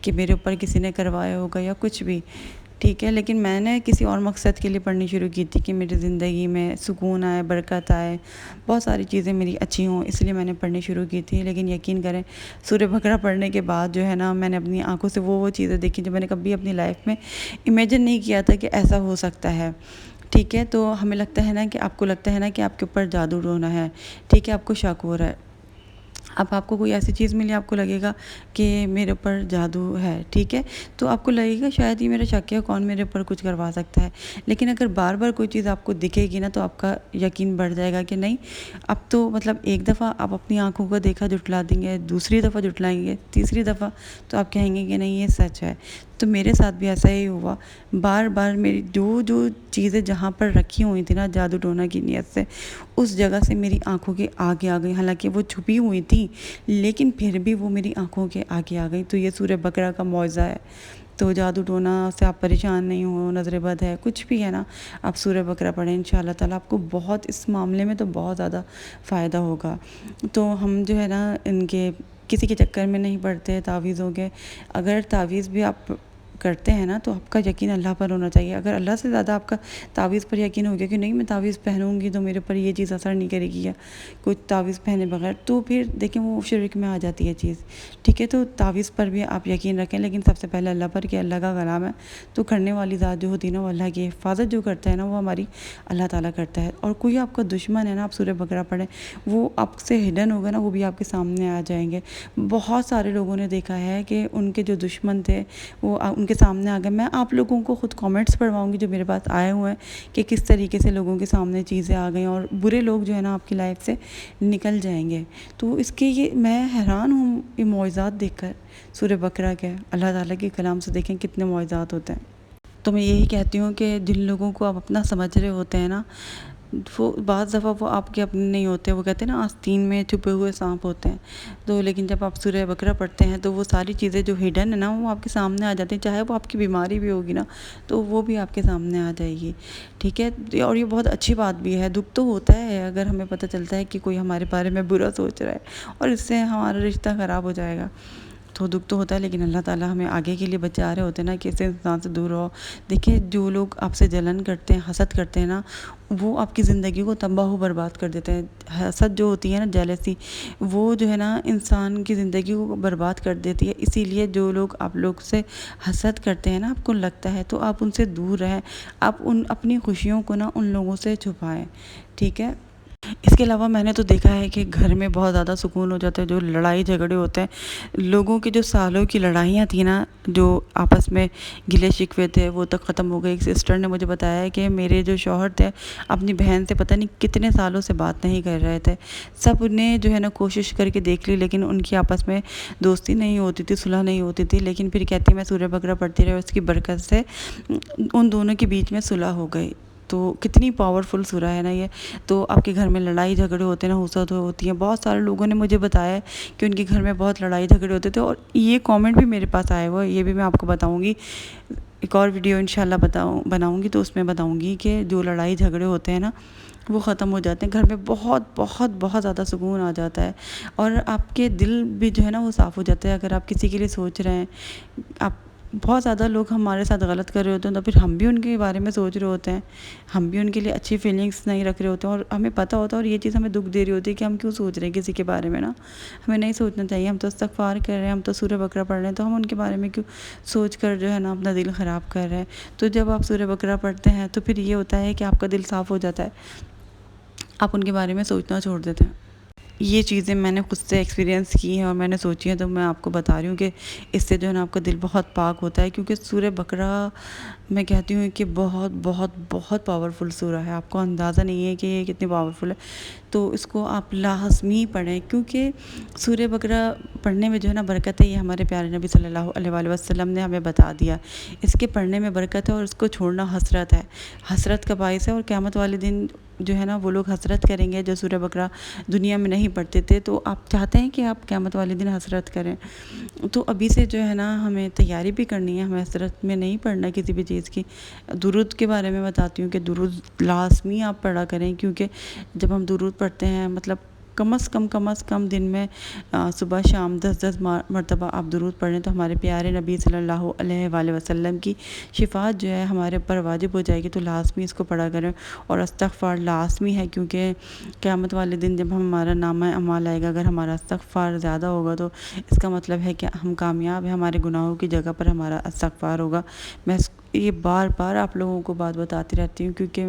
کہ میرے اوپر کسی نے کروایا ہوگا یا کچھ بھی، ٹھیک ہے۔ لیکن میں نے کسی اور مقصد کے لیے پڑھنی شروع کی تھی کہ میری زندگی میں سکون آئے، برکت آئے، بہت ساری چیزیں میری اچھی ہوں، اس لیے میں نے پڑھنی شروع کی تھی۔ لیکن یقین کریں سورہ بقرہ پڑھنے کے بعد جو ہے نا، میں نے اپنی آنکھوں سے وہ چیزیں دیکھی جو میں نے کبھی اپنی لائف میں امیجن نہیں کیا تھا کہ ایسا ہو سکتا ہے، ٹھیک ہے۔ تو ہمیں لگتا ہے نا کہ آپ کو لگتا ہے نا کہ آپ کے اوپر جادو ٹونا ہے، ٹھیک ہے، آپ کو شک ہو رہا ہے۔ اب آپ کو کوئی ایسی چیز ملی، آپ کو لگے گا کہ میرے اوپر جادو ہے، ٹھیک ہے، تو آپ کو لگے گا شاید یہ میرا شک ہے، کون میرے اوپر کچھ کروا سکتا ہے۔ لیکن اگر بار بار کوئی چیز آپ کو دکھے گی نا، تو آپ کا یقین بڑھ جائے گا کہ نہیں، اب تو مطلب ایک دفعہ آپ اپنی آنکھوں کو دیکھا جھٹلا دیں گے، دوسری دفعہ جھٹلائیں گے، تیسری دفعہ تو آپ کہیں گے کہ نہیں یہ سچ ہے۔ تو میرے ساتھ بھی ایسا ہی ہوا، بار بار میری جو چیزیں جہاں پر رکھی ہوئی تھی نا جادو ٹونا کی نیت سے، اس جگہ سے میری آنکھوں کے آگے آ گئی، حالانکہ وہ چھپی ہوئی تھی لیکن پھر بھی وہ میری آنکھوں کے آگے آ گئی۔ تو یہ سورہ بقرہ کا معجزہ ہے۔ تو جادو ٹونا سے آپ پریشان نہیں ہو، نظر بد ہے، کچھ بھی ہے نا، آپ سورہ بقرہ پڑھیں، انشاءاللہ تعالیٰ آپ کو بہت اس معاملے میں تو بہت زیادہ فائدہ ہوگا۔ تو ہم جو ہے نا ان کے کسی کے چکر میں نہیں پڑتے تعویذوں کے۔ اگر تعویذ بھی آپ کرتے ہیں نا، تو آپ کا یقین اللہ پر ہونا چاہیے۔ اگر اللہ سے زیادہ آپ کا تعویذ پر یقین ہو گیا کہ نہیں میں تعویذ پہنوں گی تو میرے پر یہ چیز اثر نہیں کرے گی، یا کچھ تعویذ پہنے بغیر، تو پھر دیکھیں وہ شرک میں آ جاتی ہے چیز، ٹھیک ہے۔ تو تعویذ پر بھی آپ یقین رکھیں، لیکن سب سے پہلے اللہ پر، کہ اللہ کا کلام ہے، تو کرنے والی ذات جو ہوتی ہے نا وہ اللہ کی حفاظت جو کرتا ہے نا وہ ہماری اللہ تعالیٰ کرتا ہے۔ اور کوئی آپ کا دشمن ہے نا، آپ سورہ بقرہ پڑھیں، وہ آپ سے ہڈن ہوگا نا، وہ بھی آپ کے سامنے آ جائیں گے۔ بہت سارے لوگوں نے دیکھا ہے کہ ان کے جو دشمن تھے وہ ان کے سامنے آ گئے۔ میں آپ لوگوں کو خود کامنٹس پڑھواؤں گی جو میرے پاس آئے ہوئے ہیں کہ کس طریقے سے لوگوں کے سامنے چیزیں آ گئیں، اور برے لوگ جو ہے نا آپ کی لائف سے نکل جائیں گے۔ تو اس کے یہ میں حیران ہوں یہ معجزات دیکھ کر، سورہ بقرہ کے اللہ تعالیٰ کے کلام سے دیکھیں کتنے معجزات ہوتے ہیں۔ تو میں یہی کہتی ہوں کہ جن لوگوں کو آپ اپنا سمجھ رہے ہوتے ہیں نا، وہ بعض دفعہ وہ آپ کے اپنے نہیں ہوتے، وہ کہتے ہیں نا آستین میں چھپے ہوئے سانپ ہوتے ہیں۔ تو لیکن جب آپ سورہ بقرہ پڑھتے ہیں تو وہ ساری چیزیں جو ہڈن ہیں نا وہ آپ کے سامنے آ جاتی ہیں، چاہے وہ آپ کی بیماری بھی ہوگی نا تو وہ بھی آپ کے سامنے آ جائے گی، ٹھیک ہے۔ اور یہ بہت اچھی بات بھی ہے، دکھ تو ہوتا ہے اگر ہمیں پتہ چلتا ہے کہ کوئی ہمارے بارے میں برا سوچ رہا ہے اور اس سے ہمارا رشتہ خراب ہو جائے گا، تو دکھ تو ہوتا ہے، لیکن اللہ تعالیٰ ہمیں آگے کے لیے بچا رہے ہوتے ہیں نا کہ اس انسان سے دور رہو۔ دیکھیں جو لوگ آپ سے جلن کرتے ہیں، حسد کرتے ہیں نا، وہ آپ کی زندگی کو تباہ و برباد کر دیتے ہیں۔ حسد جو ہوتی ہے نا، جیلسی، وہ جو ہے نا انسان کی زندگی کو برباد کر دیتی ہے۔ اسی لیے جو لوگ آپ لوگ سے حسد کرتے ہیں نا، آپ کو لگتا ہے تو آپ ان سے دور رہیں، آپ اپنی خوشیوں کو نا ان لوگوں سے چھپائیں، ٹھیک ہے۔ اس کے علاوہ میں نے تو دیکھا ہے کہ گھر میں بہت زیادہ سکون ہو جاتا ہے، جو لڑائی جھگڑے ہوتے ہیں، لوگوں کی جو سالوں کی لڑائیاں تھیں نا، جو آپس میں گلے شکوے تھے، وہ تک ختم ہو گئے۔ ایک سسٹر نے مجھے بتایا ہے کہ میرے جو شوہر تھے اپنی بہن سے پتہ نہیں کتنے سالوں سے بات نہیں کر رہے تھے، سب نے جو ہے نا کوشش کر کے دیکھ لی لیکن ان کی آپس میں دوستی نہیں ہوتی تھی، صلح نہیں ہوتی تھی، لیکن پھر کہتی میں سورہ بقرہ پڑھتی رہی، اس کی برکت سے ان دونوں کے بیچ میں صلح ہو گئی۔ تو کتنی پاورفل سورہ ہے نا یہ۔ تو آپ کے گھر میں لڑائی جھگڑے ہوتے ہیں نا، حسد ہوتی ہیں، بہت سارے لوگوں نے مجھے بتایا ہے کہ ان کے گھر میں بہت لڑائی جھگڑے ہوتے تھے، اور یہ کامنٹ بھی میرے پاس آئے ہوئے، یہ بھی میں آپ کو بتاؤں گی، ایک اور ویڈیو انشاءاللہ بناؤں گی تو اس میں بتاؤں گی کہ جو لڑائی جھگڑے ہوتے ہیں نا وہ ختم ہو جاتے ہیں، گھر میں بہت بہت بہت زیادہ سکون آ جاتا ہے، اور آپ کے دل بھی جو ہے نا وہ صاف ہو جاتا ہے۔ اگر آپ کسی کے لیے سوچ رہے ہیں، آپ بہت زیادہ لوگ ہمارے ساتھ غلط کر رہے ہوتے ہیں تو پھر ہم بھی ان کے بارے میں سوچ رہے ہوتے ہیں، ہم بھی ان کے لیے اچھی فیلنگس نہیں رکھ رہے ہوتے ہیں، اور ہمیں پتہ ہوتا ہے، اور یہ چیز ہمیں دکھ دے رہی ہوتی ہے کہ ہم کیوں سوچ رہے ہیں کسی کے بارے میں نا، ہمیں نہیں سوچنا چاہیے۔ ہم تو استغفار کر رہے ہیں، ہم تو سورہ بقرہ پڑھ رہے ہیں، تو ہم ان کے بارے میں کیوں سوچ کر جو ہے نا اپنا دل خراب کر رہے ہیں۔ تو جب آپ سورہ بقرہ پڑھتے ہیں تو پھر یہ ہوتا ہے کہ آپ کا دل صاف ہو جاتا ہے، آپ ان کے بارے میں سوچنا چھوڑ دیتے ہیں۔ یہ چیزیں میں نے خود سے ایکسپیرینس کی ہیں اور میں نے سوچی ہیں، تو میں آپ کو بتا رہی ہوں کہ اس سے جو ہے نا آپ کا دل بہت پاک ہوتا ہے، کیونکہ سورہ بقرہ میں کہتی ہوں کہ بہت بہت بہت پاورفل سورہ ہے، آپ کو اندازہ نہیں ہے کہ یہ کتنی پاورفل ہے۔ تو اس کو آپ لازمی پڑھیں، کیونکہ سورہ بقرہ پڑھنے میں جو ہے نا برکت ہے، یہ ہمارے پیارے نبی صلی اللہ علیہ وآلہ وسلم نے ہمیں بتا دیا۔ اس کے پڑھنے میں برکت ہے اور اس کو چھوڑنا حسرت ہے، حسرت کا باعث ہے، اور قیامت والے دن جو ہے نا وہ لوگ حسرت کریں گے جو سورہ بقرہ دنیا میں نہیں پڑھتے تھے۔ تو آپ چاہتے ہیں کہ آپ قیامت والے دن حسرت کریں، تو ابھی سے جو ہے نا ہمیں تیاری بھی کرنی ہے، ہمیں حسرت میں نہیں پڑھنا کسی بھی چیز کی۔ درود کے بارے میں بتاتی ہوں کہ درود لازمی آپ پڑھا کریں، کیونکہ جب ہم درود پڑھتے ہیں، مطلب کم از کم دن میں صبح شام 10 مرتبہ آپ درود پڑھیں تو ہمارے پیارے نبی صلی اللہ علیہ وآلہ وسلم کی شفاعت جو ہے ہمارے اوپر واجب ہو جائے گی۔ تو لازمی اس کو پڑھا کریں، اور استغفار لازمی ہے، کیونکہ قیامت والے دن جب ہمارا نامہ اعمال آئے گا، اگر ہمارا استغفار زیادہ ہوگا تو اس کا مطلب ہے کہ ہم کامیاب ہیں، ہمارے گناہوں کی جگہ پر ہمارا استغفار ہوگا۔ میں یہ بار بار آپ لوگوں کو بات بتاتی رہتی ہوں، کیونکہ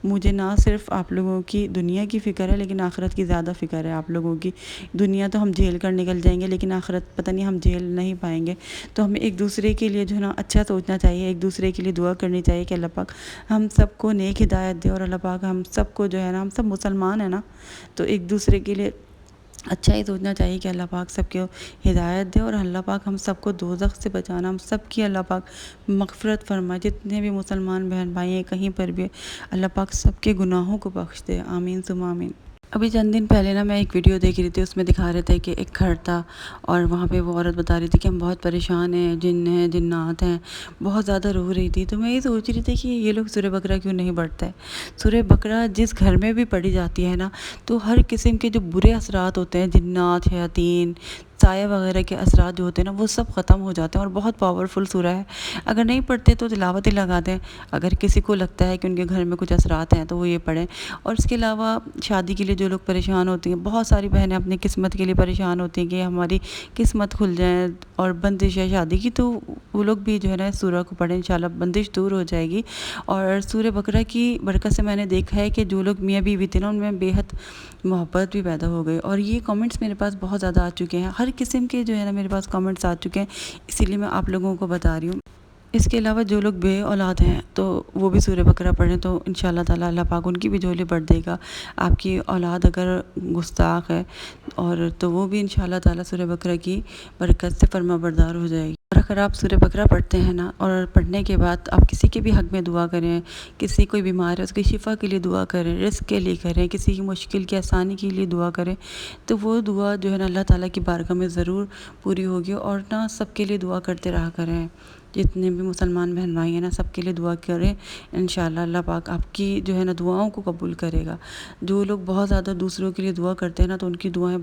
مجھے نہ صرف آپ لوگوں کی دنیا کی فکر ہے، لیکن آخرت کی زیادہ فکر ہے آپ لوگوں کی۔ دنیا تو ہم جھیل کر نکل جائیں گے، لیکن آخرت پتہ نہیں ہم جھیل نہیں پائیں گے۔ تو ہمیں ایک دوسرے کے لیے جو ہے نا اچھا سوچنا چاہیے، ایک دوسرے کے لیے دعا کرنی چاہیے کہ اللہ پاک ہم سب کو نیک ہدایت دے، اور اللہ پاک ہم سب کو جو ہے نا، ہم سب مسلمان ہیں نا، تو ایک دوسرے کے لیے اچھا ہی سوچنا چاہیے کہ اللہ پاک سب کو ہدایت دے، اور اللہ پاک ہم سب کو دوزخ سے بچانا، ہم سب کی اللہ پاک مغفرت فرمائے۔ جتنے بھی مسلمان بہن بھائی ہیں کہیں پر بھی، اللہ پاک سب کے گناہوں کو بخش دے، آمین ثم آمین۔ ابھی چند دن پہلے نا میں ایک ویڈیو دیکھ رہی تھی، اس میں دکھا رہے تھے کہ ایک گھر تھا، اور وہاں پہ وہ عورت بتا رہی تھی کہ ہم بہت پریشان ہیں، جن ہیں، جنات ہیں، بہت زیادہ رو رہی تھی۔ تو میں یہ سوچ رہی تھی کہ یہ لوگ سورہ بقرہ کیوں نہیں پڑھتے ہیں۔ سورہ بقرہ جس گھر میں بھی پڑھی جاتی ہے نا، تو ہر قسم کے جو برے اثرات ہوتے ہیں، جنات، شیاطین، سایہ وغیرہ کے اثرات جو ہوتے ہیں نا، وہ سب ختم ہو جاتے ہیں، اور بہت پاورفل سورہ ہے۔ اگر نہیں پڑھتے تو تلاوت ہی لگا دیں، اگر کسی کو لگتا ہے کہ ان کے گھر میں کچھ اثرات ہیں تو وہ یہ پڑھیں۔ اور اس کے علاوہ شادی کے لیے جو لوگ پریشان ہوتی ہیں، بہت ساری بہنیں اپنی قسمت کے لیے پریشان ہوتی ہیں کہ ہماری قسمت کھل جائے اور بندش ہے شادی کی، تو وہ لوگ بھی جو ہے نا اس سورہ کو پڑھیں، انشاءاللہ بندش دور ہو جائے گی۔ اور سورہ بقرہ کی برکت سے میں نے دیکھا ہے کہ جو لوگ میاں بیوی تھے نا، ان میں بے حد محبت بھی پیدا ہو گئی، اور یہ کامنٹس میرے پاس بہت زیادہ آ چکے ہیں، ہر قسم کے جو ہے نا میرے پاس کامنٹس آ چکے ہیں، اسی لیے میں آپ لوگوں کو بتا رہی ہوں۔ اس کے علاوہ جو لوگ بے اولاد ہیں تو وہ بھی سورہ بقرہ پڑھیں، تو انشاءاللہ تعالی اللہ پاک ان کی بھی جھولی بھر دے گا۔ آپ کی اولاد اگر گستاخ ہے اور تو وہ بھی انشاءاللہ تعالی سورہ بقرہ کی برکت سے فرما بردار ہو جائے گی۔ اور اگر آپ سورہ بقرہ پڑھتے ہیں نا، اور پڑھنے کے بعد آپ کسی کے بھی حق میں دعا کریں، کسی کوئی بیمار ہے اس کی شفا کے لیے دعا کریں، رزق کے لیے کریں، کسی کی مشکل کی آسانی کے لیے دعا کریں، تو وہ دعا جو ہے نا اللہ تعالیٰ کی بارگاہ میں ضرور پوری ہوگی۔ اور نا سب کے لیے دعا کرتے رہا کریں، جتنے بھی مسلمان بہن بھائی ہیں نا، سب کے لیے دعا کریں، انشاءاللہ اللہ پاک آپ کی جو ہے نا دعاؤں کو قبول کرے گا۔ جو لوگ بہت زیادہ دوسروں کے لیے دعا کرتے ہیں نا، تو ان کی دعائیں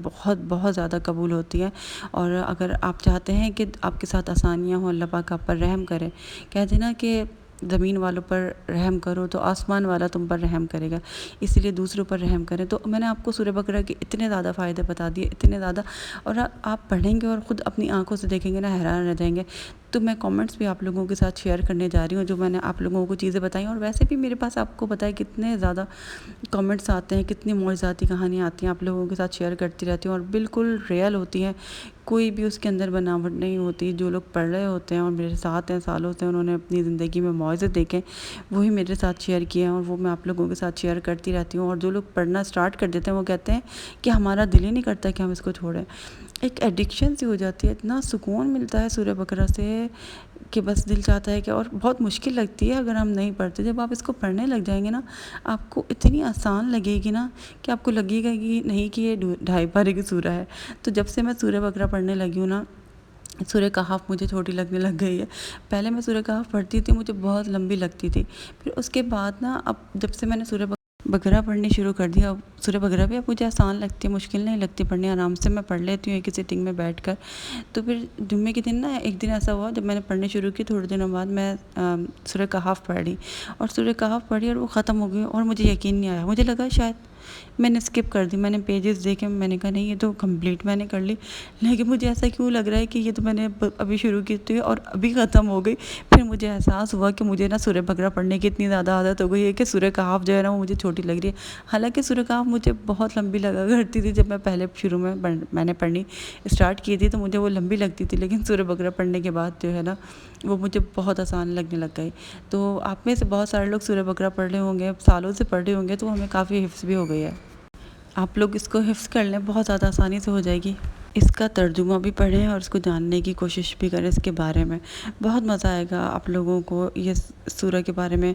بہت زیادہ قبول ہوتی ہیں۔ اور اگر آپ چاہتے ہیں کہ آپ کے ساتھ آسانیاں ہوں، اللہ پاک آپ پر رحم کرے، کہتے ہیں نا کہ زمین والوں پر رحم کرو تو آسمان والا تم پر رحم کرے گا، اس لیے دوسروں پر رحم کریں۔ تو میں نے آپ کو سورہ بقرہ کے اتنے زیادہ فائدے بتا دیے، اتنے زیادہ، اور آپ پڑھیں گے اور خود اپنی آنکھوں سے دیکھیں گے نا، حیران رہ جائیں گے۔ تو میں کامنٹس بھی آپ لوگوں کے ساتھ شیئر کرنے جا رہی ہوں، جو میں نے آپ لوگوں کو چیزیں بتائیں، اور ویسے بھی میرے پاس آپ کو پتہ ہے کتنے زیادہ کامنٹس آتے ہیں، کتنی معجزاتی کہانیاں آتی ہیں، آپ لوگوں کے ساتھ شیئر کرتی رہتی ہوں، اور بالکل ریئل ہوتی ہیں، کوئی بھی اس کے اندر بناوٹ نہیں ہوتی۔ جو لوگ پڑھ رہے ہوتے ہیں اور میرے ساتھ ہیں سالوں سے، انہوں نے اپنی زندگی میں معجزے دیکھے، وہی میرے ساتھ شیئر کیے ہیں، اور وہ میں آپ لوگوں کے ساتھ شیئر کرتی رہتی ہوں۔ اور جو لوگ پڑھنا سٹارٹ کر دیتے ہیں، وہ کہتے ہیں کہ ہمارا دل ہی نہیں کرتا کہ ہم اس کو چھوڑیں۔ ایک ایڈکشن سی ہو جاتی ہے، اتنا سکون ملتا ہے سورہ بقرہ سے کہ بس دل چاہتا ہے کہ، اور بہت مشکل لگتی ہے اگر ہم نہیں پڑھتے، جب آپ اس کو پڑھنے لگ جائیں گے نا، آپ کو اتنی آسان لگے گی نا کہ آپ کو لگے گا کہ نہیں کہ یہ 2.5 پارے کی سورہ ہے۔ تو جب سے میں سورہ بقرہ پڑھنے لگی ہوں نا، سورہ کہف مجھے چھوٹی لگنے لگ گئی ہے۔ پہلے میں سورہ کہف پڑھتی تھی، مجھے بہت لمبی لگتی تھی، پھر اس کے بعد نا اب جب سے میں نے سورہ بقرہ پڑھنی شروع کر دیا، اب سورہ بقرہ بھی اب مجھے آسان لگتی ہے، مشکل نہیں لگتی پڑھنی، آرام سے میں پڑھ لیتی ہوں ایک ہی سٹنگ میں بیٹھ کر۔ تو پھر جمعے کے دن نا ایک دن ایسا ہوا جب میں نے پڑھنی شروع کی، تھوڑے دنوں بعد میں سورہ کہف پڑھی، اور سورہ کہف پڑھی اور وہ ختم ہو گئی، اور مجھے یقین نہیں آیا، مجھے لگا شاید میں نے اسکپ کر دی، میں نے پیجز دیکھے، میں نے کہا نہیں یہ تو کمپلیٹ میں نے کر لی، لیکن مجھے ایسا کیوں لگ رہا ہے کہ یہ تو میں نے ابھی شروع کی تھی اور ابھی ختم ہو گئی۔ پھر مجھے احساس ہوا کہ مجھے نا سورہ بقرہ پڑھنے کی اتنی زیادہ عادت ہو گئی ہے کہ سورہ کہف جو ہے نا وہ مجھے چھوٹی لگ رہی ہے، حالانکہ سورہ کہف مجھے بہت لمبی لگا کرتی تھی جب میں پہلے شروع میں نے پڑھنی اسٹارٹ کی تھی، تو مجھے وہ لمبی لگتی تھی، لیکن سورہ بقرہ پڑھنے کے بعد جو ہے نا وہ مجھے بہت آسان لگنے لگ گئی۔ تو آپ میں سے بہت سارے لوگ سورہ بقرہ پڑھ رہے ہوں گے، سالوں سے پڑھ رہے ہوں گے، تو ہمیں کافی حفظ بھی ہو گئی ہے۔ آپ لوگ اس کو حفظ کر لیں، بہت زیادہ آسانی سے ہو جائے گی۔ اس کا ترجمہ بھی پڑھیں اور اس کو جاننے کی کوشش بھی کریں اس کے بارے میں۔ بہت مزہ آئے گا آپ لوگوں کو یہ سورہ کے بارے میں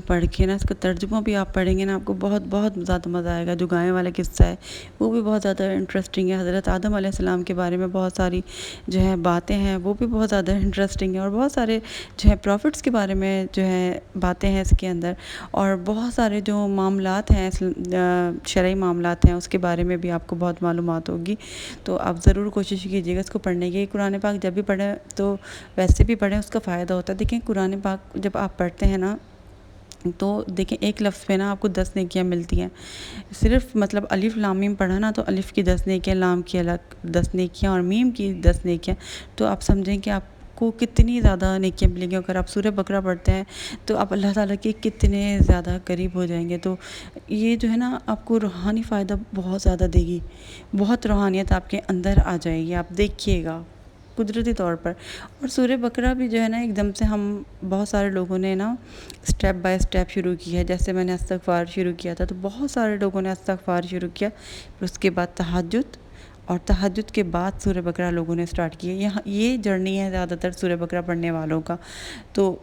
پڑھ کے نا، اس کا ترجمہ بھی آپ پڑھیں گے نا، آپ کو بہت بہت زیادہ مزہ آئے گا۔ جو گائے والا قصہ ہے وہ بھی بہت زیادہ انٹرسٹنگ ہے۔ حضرت آدم علیہ السلام کے بارے میں بہت ساری جو ہے باتیں ہیں، وہ بھی بہت زیادہ انٹرسٹنگ ہیں، اور بہت سارے جو ہے پروفٹس کے بارے میں جو ہے باتیں ہیں اس کے اندر، اور بہت سارے جو معاملات ہیں، شرعی معاملات ہیں، اس کے بارے میں بھی آپ کو بہت معلومات ہوگی۔ تو آپ ضرور کوشش کیجیے گا اس کو پڑھنے کی۔ قرآن پاک جب بھی پڑھیں تو ویسے بھی پڑھیں، اس کا فائدہ ہوتا ہے۔ دیکھیں قرآن پاک جب آپ پڑھتے ہیں نا، تو دیکھیں ایک لفظ پہ نا آپ کو 10 نیکیاں ملتی ہیں۔ صرف مطلب الف لام میم پڑھا نا، تو الف کی 10 نیکیاں، لام کی الگ 10 نیکیاں، اور میم کی 10 نیکیاں، تو آپ سمجھیں کہ آپ کو کتنی زیادہ نیکیاں ملیں گی۔ اگر آپ سورہ بقرہ پڑھتے ہیں تو آپ اللہ تعالیٰ کے کتنے زیادہ قریب ہو جائیں گے۔ تو یہ جو ہے نا آپ کو روحانی فائدہ بہت زیادہ دے گی، بہت روحانیت آپ کے اندر آ جائے گی، آپ دیکھیے گا قدرتی طور پر۔ اور سورہ بقرہ بھی جو ہے نا ایک دم سے ہم بہت سارے لوگوں نے نا سٹیپ بائی سٹیپ شروع کی ہے۔ جیسے میں نے استغفار شروع کیا تھا، تو بہت سارے لوگوں نے استغفار شروع کیا، پھر اس کے بعد تہجد، اور تہجد کے بعد سورہ بقرہ لوگوں نے سٹارٹ کیا۔ یہ جرنی ہے زیادہ تر سورہ بقرہ پڑھنے والوں کا۔ تو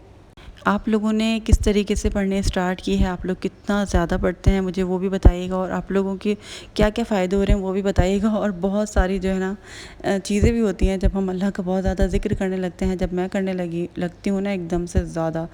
آپ لوگوں نے کس طریقے سے پڑھنے سٹارٹ کی ہے، آپ لوگ کتنا زیادہ پڑھتے ہیں مجھے وہ بھی بتائیے گا، اور آپ لوگوں کے کیا کیا فائدے ہو رہے ہیں وہ بھی بتائیے گا۔ اور بہت ساری جو ہے نا چیزیں بھی ہوتی ہیں جب ہم اللہ کا بہت زیادہ ذکر کرنے لگتے ہیں، جب میں کرنے لگتی ہوں نا ایک دم سے زیادہ،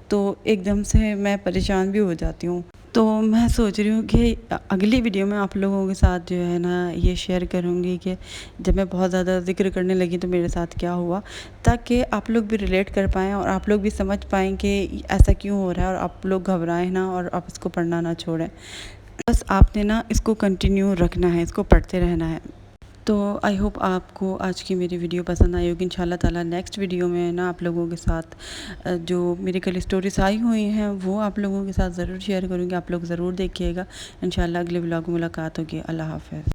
تو ایک دم سے میں پریشان بھی ہو جاتی ہوں۔ تو میں سوچ رہی ہوں کہ اگلی ویڈیو میں آپ لوگوں کے ساتھ جو ہے نا یہ شیئر کروں گی کہ جب میں بہت زیادہ ذکر کرنے لگی تو میرے ساتھ کیا ہوا، تاکہ آپ لوگ بھی ریلیٹ کر پائیں، اور آپ لوگ بھی سمجھ پائیں کہ ایسا کیوں ہو رہا ہے، اور آپ لوگ گھبرائیں نہ، اور آپ اس کو پڑھنا نہ چھوڑیں۔ بس آپ نے نا اس کو کنٹینیو رکھنا ہے، اس کو پڑھتے رہنا ہے۔ تو آئی ہوپ آپ کو آج کی میری ویڈیو پسند آئی ہوگی۔ انشاءاللہ تعالیٰ نیکسٹ ویڈیو میں نا آپ لوگوں کے ساتھ جو میری کل اسٹوریز آئی ہوئی ہیں وہ آپ لوگوں کے ساتھ ضرور شیئر کروں گی، آپ لوگ ضرور دیکھیے گا۔ انشاءاللہ اگلے ولاگ میں ملاقات ہوگی۔ اللہ حافظ۔